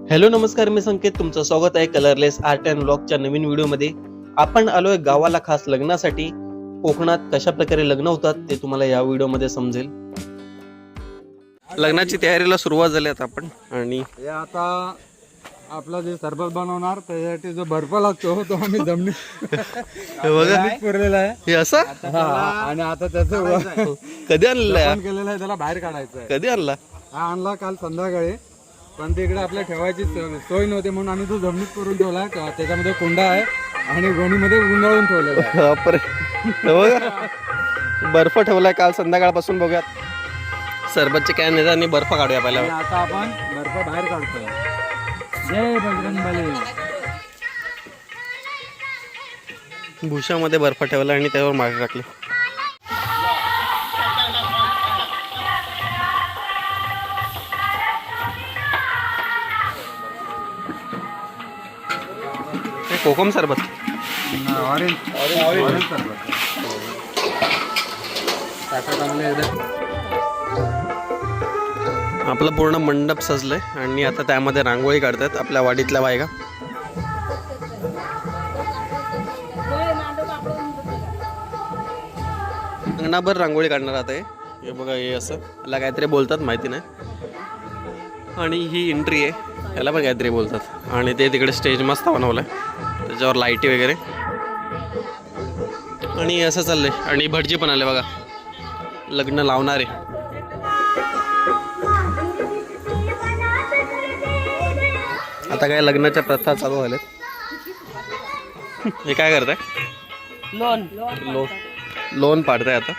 Hello नमस्कार, मी संकेत. तुमचं स्वागत आहे कलरलेस आर्ट अँड ब्लॉगच्या नवीन व्हिडिओमध्ये. आपण आलोय गावाला खास लग्नासाठी. कोकणात कशा प्रकारे लग्न होतात ते तुम्हाला या व्हिडिओमध्ये समजेल. लग्नाची तयारीला सुरुवात झाली आता आपण. आणि हे आता आपला जे सरबत बनवणार त्याच्यासाठी जो बर्फ लागतो तो आम्ही जमिनीत बघा पुरलेला आहे. हे असं आणि आता त्याचं कधी आणलं पण केलेलं आहे, त्याला बाहेर काढायचं आहे. कधी आणला? हा आणला काल संध्याकाळी, पण तिकडे आपल्या ठेवायची सोय नव्हती म्हणून आम्ही तो जमिनीत करून ठेवला. त्याच्यामध्ये कुंडा आहे आणि गोणीमध्ये गुंडाळून ठेवलेला आहे. बापरे, बघा बर्फ ठेवलाय काल संध्याकाळपासून. बघूयात सरबतचे कॅन येतात आणि बर्फ काढूया आणि पहिला. आता आपण बर्फ बाहेर काढतोय. जय बजरंगबली. भुशामध्ये बर्फ ठेवला आणि त्यावर मागे टाकले. कोकम सरबत, ऑरेंज सरबत. आपलं पूर्ण मंडप सजलंय आणि आता त्यामध्ये रांगोळी काढतात आपल्या वाडीतल्या बायका. अंगणाभर रांगोळी काढणार आता. हे बघा, हे असं याला काहीतरी बोलतात माहिती नाही. आणि ही एंट्री आहे, याला पण काहीतरी बोलतात. आणि ते तिकडे स्टेज मस्त बनवलंय, त्याच्यावर लाईटी वगैरे. आणि असं चाललंय. आणि भटजी पण आले बघा, लग्न लावणारे. आता काय लग्नाच्या प्रथा चालू झाल्यात. हे काय करताय? लोन पाडताय आता.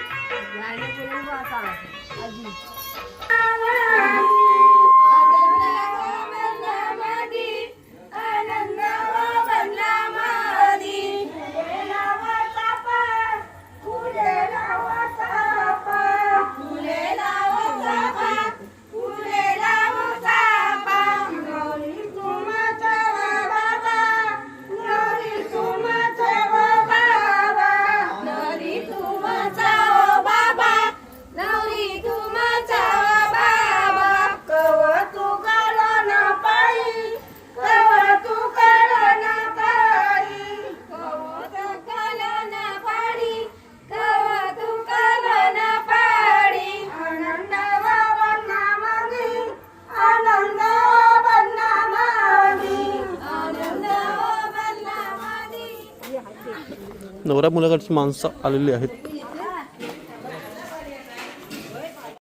नवरा मुलाकडची माणसं आलेली आहेत.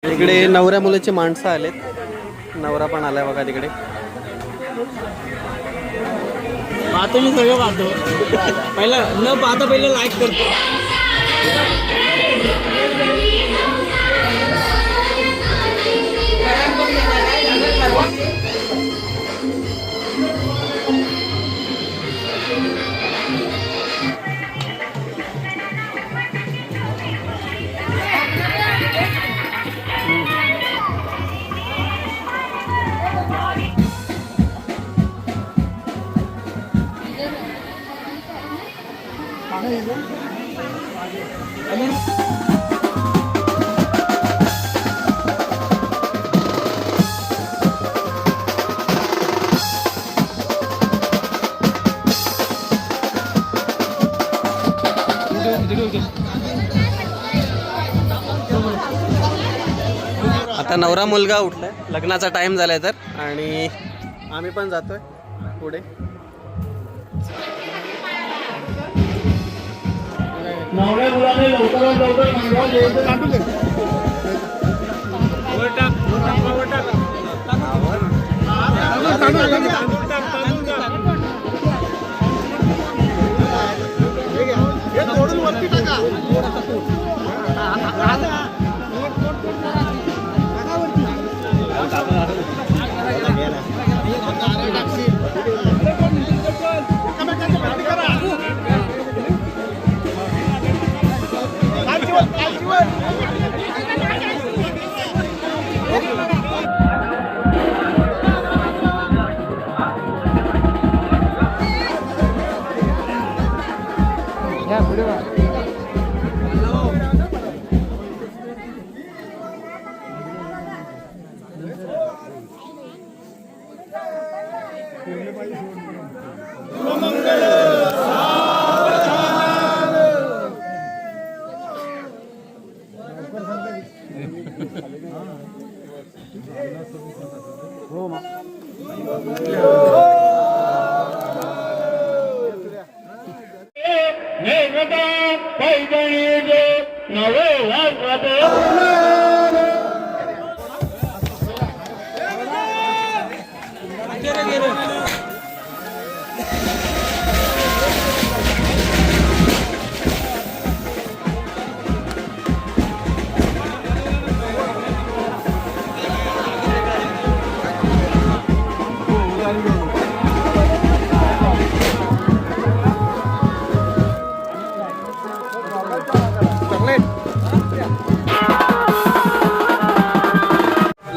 इकडे नवऱ्या मुलाची माणसं आलेत. नवरा पण आलाय बघा तिकडे. पाहतो मी, सगळं पाहतो. पहिला न पाहता पहिलं लाईक करतो. आता नवरा मुलगा उठलाय, लग्नाचा टाइम झालाय तर. आणि आम्ही पण जातोय पुढे. नवऱ्या मुलाने लवकरात लवकर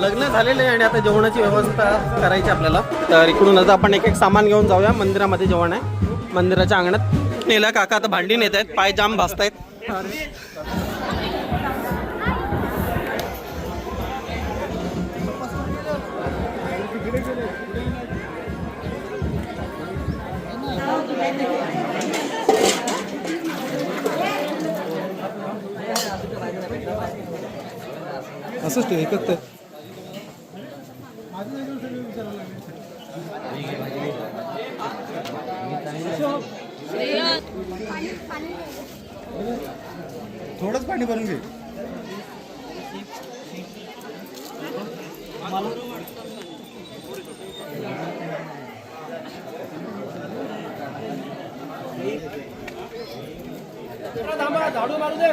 लग्न झालेलं आहे आणि आता जेवणाची व्यवस्था करायची आपल्याला. तर इकडून आता आपण एक एक सामान घेऊन जाऊया. मंदिरामध्ये जेवण आहे, मंदिराच्या अंगणात नेला. काका आता भांडी नेत आहेत, पाय जाम भासतायत. असंच ते एकच ते थोडंच पाणी भरून घे. झाडू मारू दे.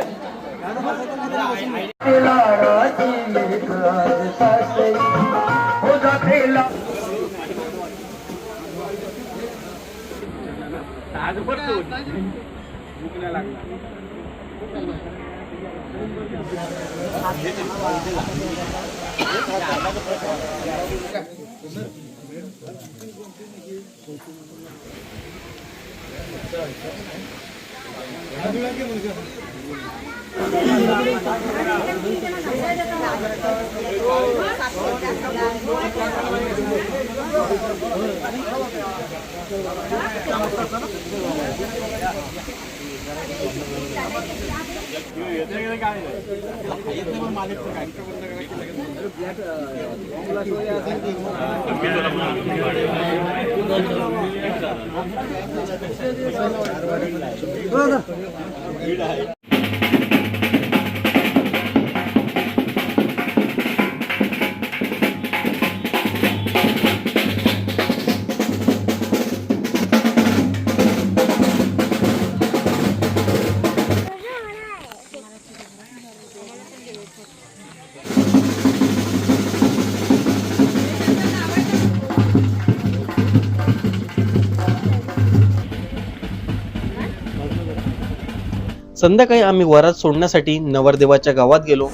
संध्याकाळी आम्ही वरात सोडण्यासाठी नवरदेवाच्या गावात गेलो.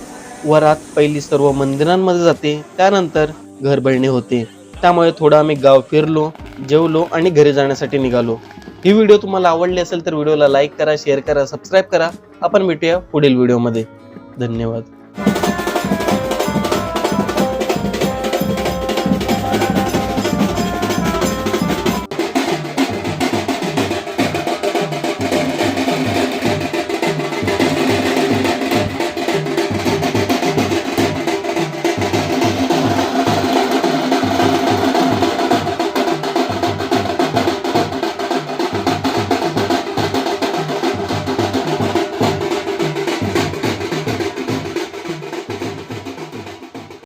वरात पहिली सर्व मंदिरांमध्ये जाते, त्यानंतर घरभरणी होते. त्यामुळे थोडं आम्ही गाव फिरलो, जेवलो आणि घरी जाण्यासाठी निघालो. ही व्हिडिओ तुम्हाला आवडली असेल तर व्हिडिओला लाईक करा, शेअर करा, सबस्क्राईब करा. आपण भेटूया पुढील व्हिडिओमध्ये. धन्यवाद.